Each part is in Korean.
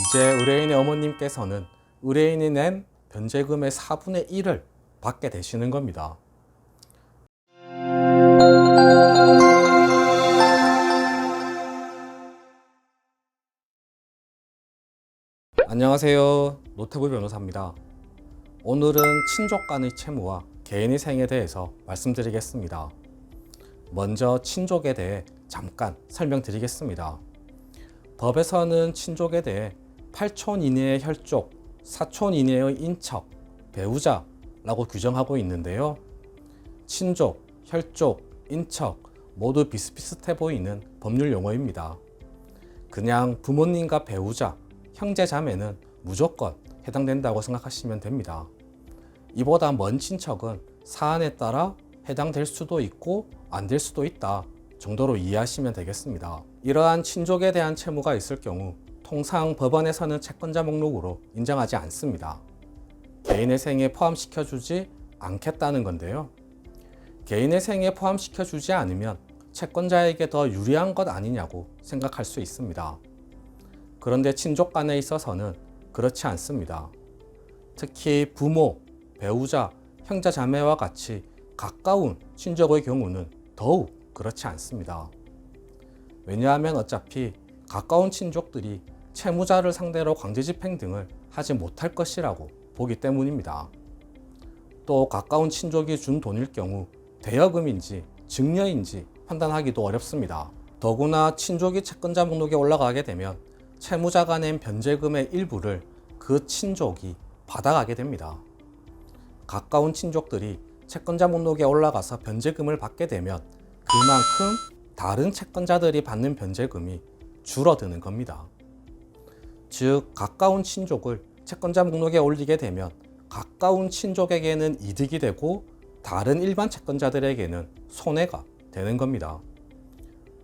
이제 의뢰인의 어머님께서는 의뢰인이 낸 변제금의 4분의 1을 받게 되시는 겁니다. 안녕하세요. 노태부 변호사입니다. 오늘은 친족 간의 채무와 개인의 생에 대해서 말씀드리겠습니다. 먼저 친족에 대해 잠깐 설명드리겠습니다. 법에서는 친족에 대해 8촌 이내의 혈족, 4촌 이내의 인척, 배우자라고 규정하고 있는데요. 친족, 혈족, 인척 모두 비슷비슷해 보이는 법률 용어입니다. 그냥 부모님과 배우자, 형제 자매는 무조건 해당된다고 생각하시면 됩니다. 이보다 먼 친척은 사안에 따라 해당될 수도 있고 안 될 수도 있다 정도로 이해하시면 되겠습니다. 이러한 친족에 대한 채무가 있을 경우 통상 법원에서는 채권자 목록으로 인정하지 않습니다. 개인의 생에 포함시켜주지 않겠다는 건데요. 개인의 생에 포함시켜주지 않으면 채권자에게 더 유리한 것 아니냐고 생각할 수 있습니다. 그런데 친족 간에 있어서는 그렇지 않습니다. 특히 부모, 배우자, 형제 자매와 같이 가까운 친족의 경우는 더욱 그렇지 않습니다. 왜냐하면 어차피 가까운 친족들이 채무자를 상대로 강제집행 등을 하지 못할 것이라고 보기 때문입니다. 또 가까운 친족이 준 돈일 경우 대여금인지 증여인지 판단하기도 어렵습니다. 더구나 친족이 채권자 목록에 올라가게 되면 채무자가 낸 변제금의 일부를 그 친족이 받아가게 됩니다. 가까운 친족들이 채권자 목록에 올라가서 변제금을 받게 되면 그만큼 다른 채권자들이 받는 변제금이 줄어드는 겁니다. 즉, 가까운 친족을 채권자 목록에 올리게 되면 가까운 친족에게는 이득이 되고 다른 일반 채권자들에게는 손해가 되는 겁니다.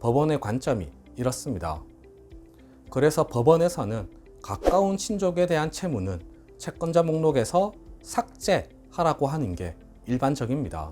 법원의 관점이 이렇습니다. 그래서 법원에서는 가까운 친족에 대한 채무는 채권자 목록에서 삭제하라고 하는 게 일반적입니다.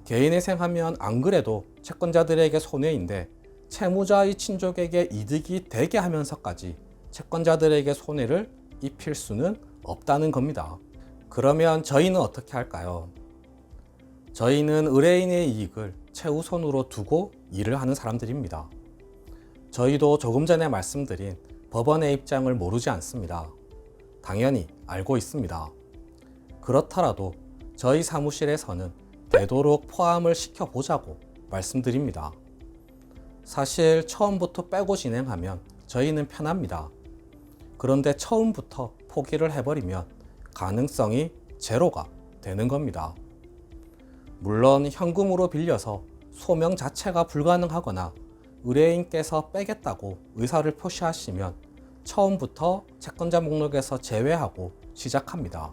개인의 생하면 안 그래도 채권자들에게 손해인데 채무자의 친족에게 이득이 되게 하면서까지 채권자들에게 손해를 입힐 수는 없다는 겁니다. 그러면 저희는 어떻게 할까요? 저희는 의뢰인의 이익을 최우선으로 두고 일을 하는 사람들입니다. 저희도 조금 전에 말씀드린 법원의 입장을 모르지 않습니다. 당연히 알고 있습니다. 그렇더라도 저희 사무실에서는 되도록 포함을 시켜보자고 말씀드립니다. 사실 처음부터 빼고 진행하면 저희는 편합니다. 그런데 처음부터 포기를 해버리면 가능성이 제로가 되는 겁니다. 물론 현금으로 빌려서 소명 자체가 불가능하거나 의뢰인께서 빼겠다고 의사를 표시하시면 처음부터 채권자 목록에서 제외하고 시작합니다.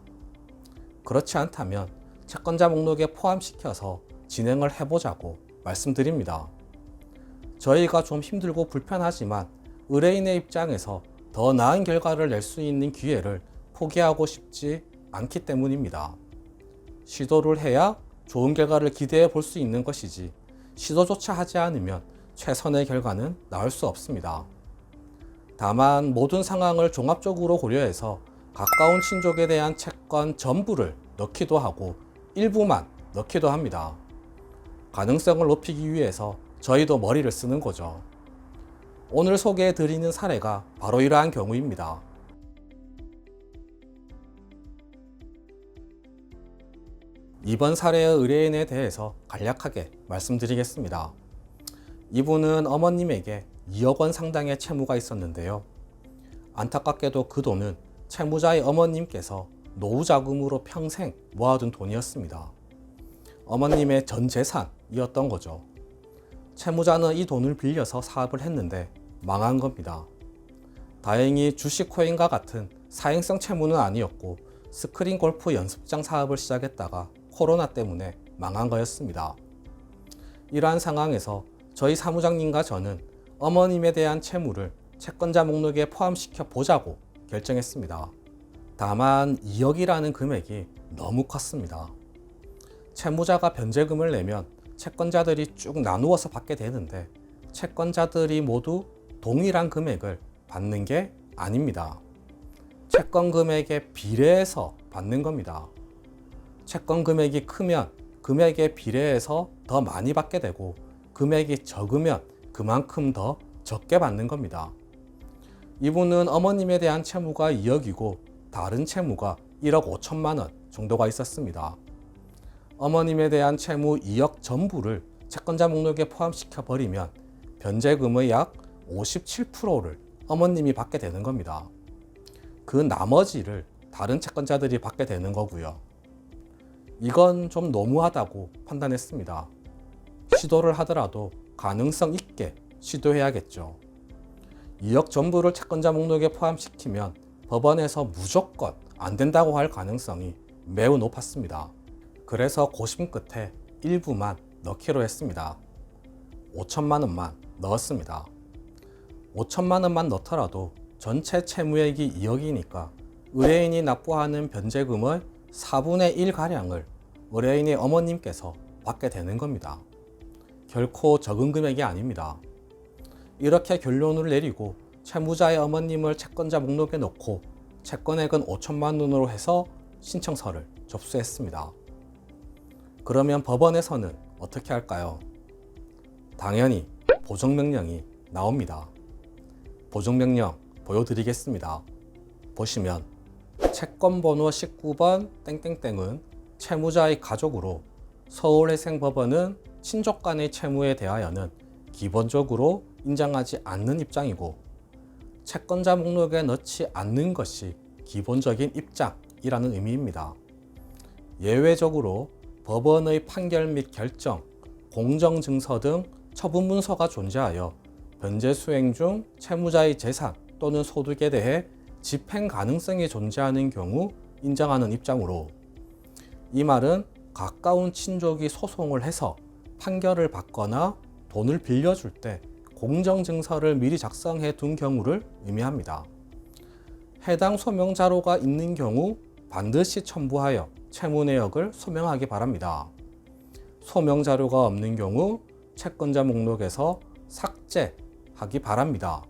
그렇지 않다면 채권자 목록에 포함시켜서 진행을 해보자고 말씀드립니다. 저희가 좀 힘들고 불편하지만 의뢰인의 입장에서 더 나은 결과를 낼 수 있는 기회를 포기하고 싶지 않기 때문입니다. 시도를 해야 좋은 결과를 기대해 볼 수 있는 것이지 시도조차 하지 않으면 최선의 결과는 나올 수 없습니다. 다만 모든 상황을 종합적으로 고려해서 가까운 친족에 대한 채권 전부를 넣기도 하고 일부만 넣기도 합니다. 가능성을 높이기 위해서 저희도 머리를 쓰는 거죠. 오늘 소개해 드리는 사례가 바로 이러한 경우입니다. 이번 사례의 의뢰인에 대해서 간략하게 말씀드리겠습니다. 이분은 어머님에게 2억 원 상당의 채무가 있었는데요. 안타깝게도 그 돈은 채무자의 어머님께서 노후자금으로 평생 모아둔 돈이었습니다. 어머님의 전 재산이었던 거죠. 채무자는 이 돈을 빌려서 사업을 했는데 망한 겁니다. 다행히 주식 코인과 같은 사행성 채무는 아니었고 스크린 골프 연습장 사업을 시작했다가 코로나 때문에 망한 거였습니다. 이러한 상황에서 저희 사무장님과 저는 어머님에 대한 채무를 채권자 목록에 포함시켜 보자고 결정했습니다. 다만 2억이라는 금액이 너무 컸습니다. 채무자가 변제금을 내면 채권자들이 쭉 나누어서 받게 되는데 채권자들이 모두 동일한 금액을 받는 게 아닙니다. 채권 금액에 비례해서 받는 겁니다. 채권 금액이 크면 금액에 비례해서 더 많이 받게 되고 금액이 적으면 그만큼 더 적게 받는 겁니다. 이분은 어머님에 대한 채무가 2억이고 다른 채무가 1억 5천만 원 정도가 있었습니다. 어머님에 대한 채무 2억 전부를 채권자 목록에 포함시켜 버리면 변제금의 약 57%를 어머님이 받게 되는 겁니다. 그 나머지를 다른 채권자들이 받게 되는 거고요. 이건 좀 너무하다고 판단했습니다. 시도를 하더라도 가능성 있게 시도해야겠죠. 2억 전부를 채권자 목록에 포함시키면 법원에서 무조건 안 된다고 할 가능성이 매우 높았습니다. 그래서 고심 끝에 일부만 넣기로 했습니다. 5천만 원만 넣었습니다. 5천만 원만 넣더라도 전체 채무액이 2억이니까 의뢰인이 납부하는 변제금의 4분의 1가량을 의뢰인의 어머님께서 받게 되는 겁니다. 결코 적은 금액이 아닙니다. 이렇게 결론을 내리고 채무자의 어머님을 채권자 목록에 넣고 채권액은 5천만 원으로 해서 신청서를 접수했습니다. 그러면 법원에서는 어떻게 할까요? 당연히 보정명령이 나옵니다. 보정명령 보여드리겠습니다. 보시면 채권번호 19번 땡땡땡은 채무자의 가족으로 서울회생법원은 친족 간의 채무에 대하여는 기본적으로 인정하지 않는 입장이고 채권자 목록에 넣지 않는 것이 기본적인 입장이라는 의미입니다. 예외적으로 법원의 판결 및 결정, 공정증서 등 처분 문서가 존재하여 변제 수행 중 채무자의 재산 또는 소득에 대해 집행 가능성이 존재하는 경우 인정하는 입장으로, 이 말은 가까운 친족이 소송을 해서 판결을 받거나 돈을 빌려줄 때 공정증서를 미리 작성해 둔 경우를 의미합니다. 해당 소명 자료가 있는 경우 반드시 첨부하여 채무 내역을 소명하기 바랍니다. 소명 자료가 없는 경우 채권자 목록에서 삭제하기 바랍니다.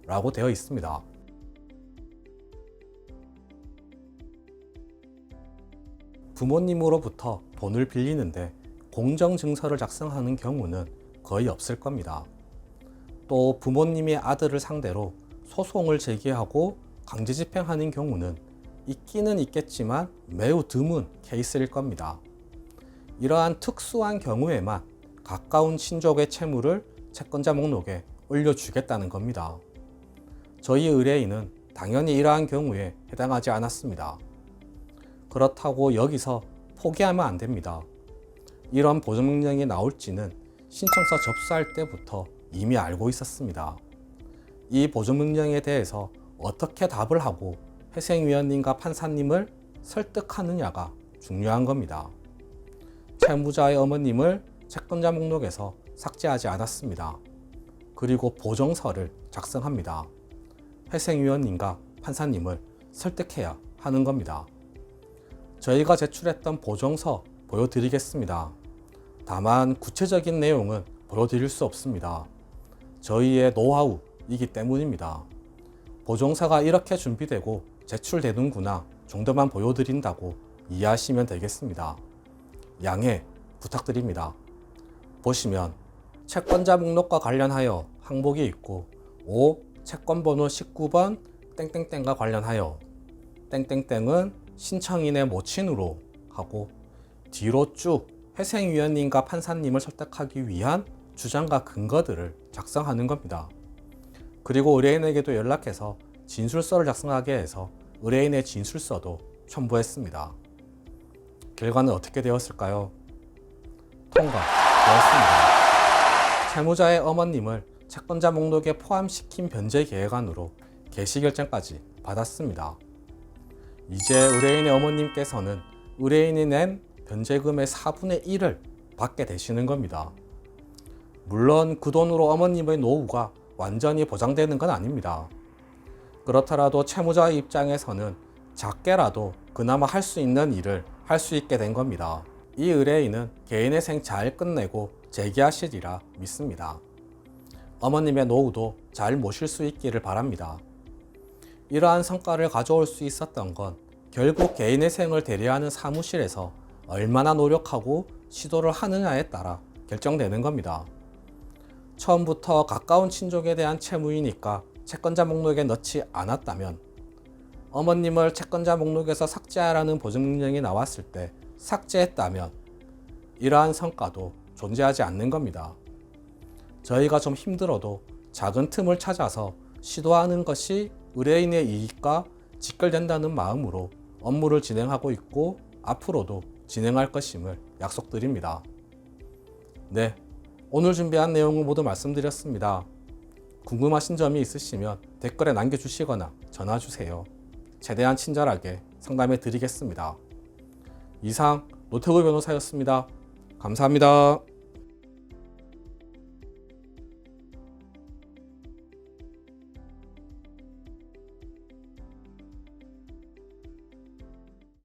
라고 되어 있습니다. 부모님으로부터 돈을 빌리는데 공정증서를 작성하는 경우는 거의 없을 겁니다. 또 부모님의 아들을 상대로 소송을 제기하고 강제 집행하는 경우는 있기는 있겠지만 매우 드문 케이스일 겁니다. 이러한 특수한 경우에만 가까운 친족의 채무를 채권자 목록에 올려주겠다는 겁니다. 저희 의뢰인은 당연히 이러한 경우에 해당하지 않았습니다. 그렇다고 여기서 포기하면 안 됩니다. 이런 보정명령이 나올지는 신청서 접수할 때부터 이미 알고 있었습니다. 이 보정명령에 대해서 어떻게 답을 하고 회생위원님과 판사님을 설득하느냐가 중요한 겁니다. 채무자의 어머님을 채권자 목록에서 삭제하지 않았습니다. 그리고 보정서를 작성합니다. 회생위원님과 판사님을 설득해야 하는 겁니다. 저희가 제출했던 보정서 보여드리겠습니다. 다만 구체적인 내용은 보여드릴 수 없습니다. 저희의 노하우이기 때문입니다. 보정서가 이렇게 준비되고 제출되는구나 정도만 보여드린다고 이해하시면 되겠습니다. 양해 부탁드립니다. 보시면 채권자 목록과 관련하여 항목이 있고 5. 채권번호 19번 땡땡땡과 관련하여 땡땡땡은 신청인의 모친으로 하고 뒤로 쭉 회생위원님과 판사님을 설득하기 위한 주장과 근거들을 작성하는 겁니다. 그리고 의뢰인에게도 연락해서 진술서를 작성하게 해서 의뢰인의 진술서도 첨부했습니다. 결과는 어떻게 되었을까요? 통과되었습니다. 채무자의 어머님을 채권자 목록에 포함시킨 변제 계획안으로 개시결정까지 받았습니다. 이제 의뢰인의 어머님께서는 의뢰인이 낸 변제금의 4분의 1을 받게 되시는 겁니다. 물론 그 돈으로 어머님의 노후가 완전히 보장되는 건 아닙니다. 그렇더라도 채무자의 입장에서는 작게라도 그나마 할 수 있는 일을 할 수 있게 된 겁니다. 이 의뢰인은 개인의 생 잘 끝내고 재기하시리라 믿습니다. 어머님의 노후도 잘 모실 수 있기를 바랍니다. 이러한 성과를 가져올 수 있었던 건 결국 개인의 생을 대리하는 사무실에서 얼마나 노력하고 시도를 하느냐에 따라 결정되는 겁니다. 처음부터 가까운 친족에 대한 채무이니까 채권자 목록에 넣지 않았다면, 어머님을 채권자 목록에서 삭제하라는 보증명령이 나왔을 때 삭제했다면 이러한 성과도 존재하지 않는 겁니다. 저희가 좀 힘들어도 작은 틈을 찾아서 시도하는 것이 의뢰인의 이익과 직결된다는 마음으로 업무를 진행하고 있고 앞으로도 진행할 것임을 약속드립니다. 네, 오늘 준비한 내용을 모두 말씀드렸습니다. 궁금하신 점이 있으시면 댓글에 남겨주시거나 전화주세요. 최대한 친절하게 상담해 드리겠습니다. 이상 노태우 변호사였습니다. 감사합니다.